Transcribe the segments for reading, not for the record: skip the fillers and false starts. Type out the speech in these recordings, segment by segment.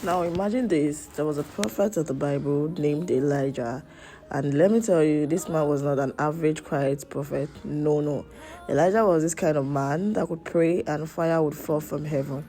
Now imagine this, there was a prophet of the Bible named Elijah, and let me tell you, this man was not an average quiet prophet. No. Elijah was this kind of man that could pray and fire would fall from heaven.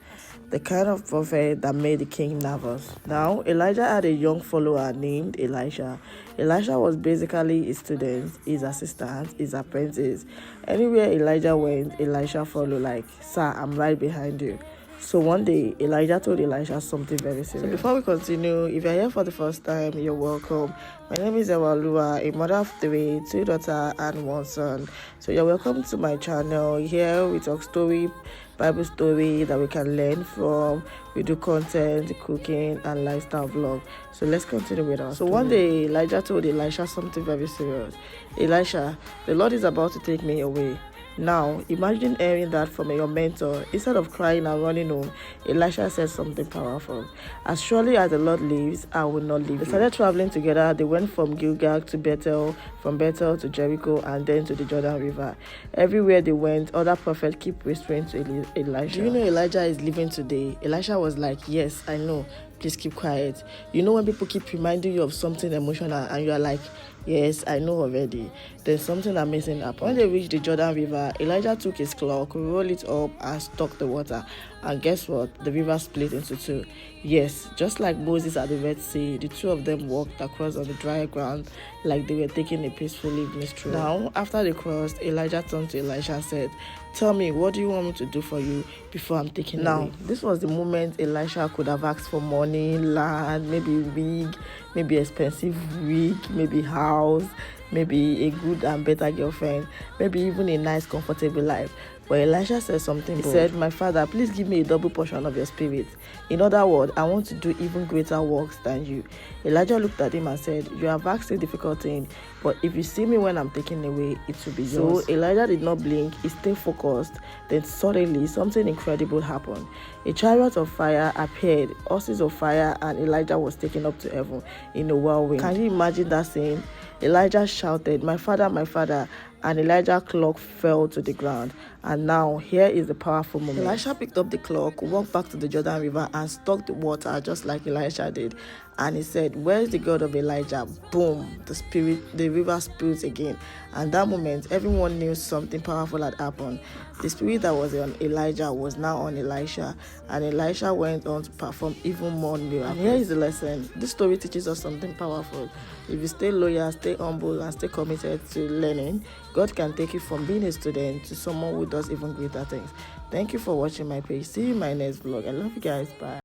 The kind of prophet that made the king nervous. Now, Elijah had a young follower named Elisha. Elisha was basically his student, his assistant, his apprentice. Anywhere Elijah went, Elisha followed like, "Sir, I'm right behind you." So one day, Elijah told Elisha something very serious. So before we continue, if you're here for the first time, you're welcome. My name is Ewalua, a mother of three, two daughters and one son. So you're welcome to my channel. Here we talk story, Bible story that we can learn from. We do content, cooking, and lifestyle vlog. So let's continue with us. So one day, Elijah told Elisha something very serious. "Elisha, the Lord is about to take me away." Now, imagine hearing that from your mentor. Instead of crying and running home, Elisha said something powerful. "As surely as the Lord lives, I will not leave you." They started traveling together. They went from Gilgal to Bethel, from Bethel to Jericho, and then to the Jordan River. Everywhere they went, other prophets keep whispering to Elisha, "Do you know Elijah is living today?" Elisha was like, "Yes, I know. Please keep quiet." You know when people keep reminding you of something emotional and you are like, "Yes, I know already." Then something amazing happened. When they reached the Jordan River, Elijah took his cloak, rolled it up, and stopped the water. And guess what? The river split into two. Yes, just like Moses at the Red Sea, the two of them walked across on the dry ground like they were taking a peaceful evening stroll. Now, after they crossed, Elijah turned to Elisha and said, "Tell me, what do you want me to do for you before I'm taken away?" Now, this was the moment Elisha could have asked for money, land, maybe wig, maybe expensive wig, maybe house, maybe a good and better girlfriend, maybe even a nice, comfortable life. But Elisha said something bold. He said, "My father, please give me a double portion of your spirit. In other words, I want to do even greater works than you." Elijah looked at him and said, "You have asked a difficult thing, but if you see me when I'm taken away, it will be yours." So Elijah did not blink. He stayed focused. Then suddenly, something incredible happened. A chariot of fire appeared, horses of fire, and Elijah was taken up to heaven in a whirlwind. Can you imagine that scene? Elijah shouted, my father," and Elijah's cloak fell to the ground. And now, here is the powerful moment. Elisha picked up the cloak, walked back to the Jordan River, and struck the water just like Elisha did. And he said, "Where is the God of Elijah?" Boom! The river spilled again. And that moment, everyone knew something powerful had happened. The spirit that was on Elijah was now on Elisha, and Elisha went on to perform even more miracles. And here is the lesson. This story teaches us something powerful. If you stay loyal, stay humble, and stay committed to learning, God can take you from being a student to someone who does even greater things. Thank you for watching my page. See you in my next vlog. I love you guys. Bye.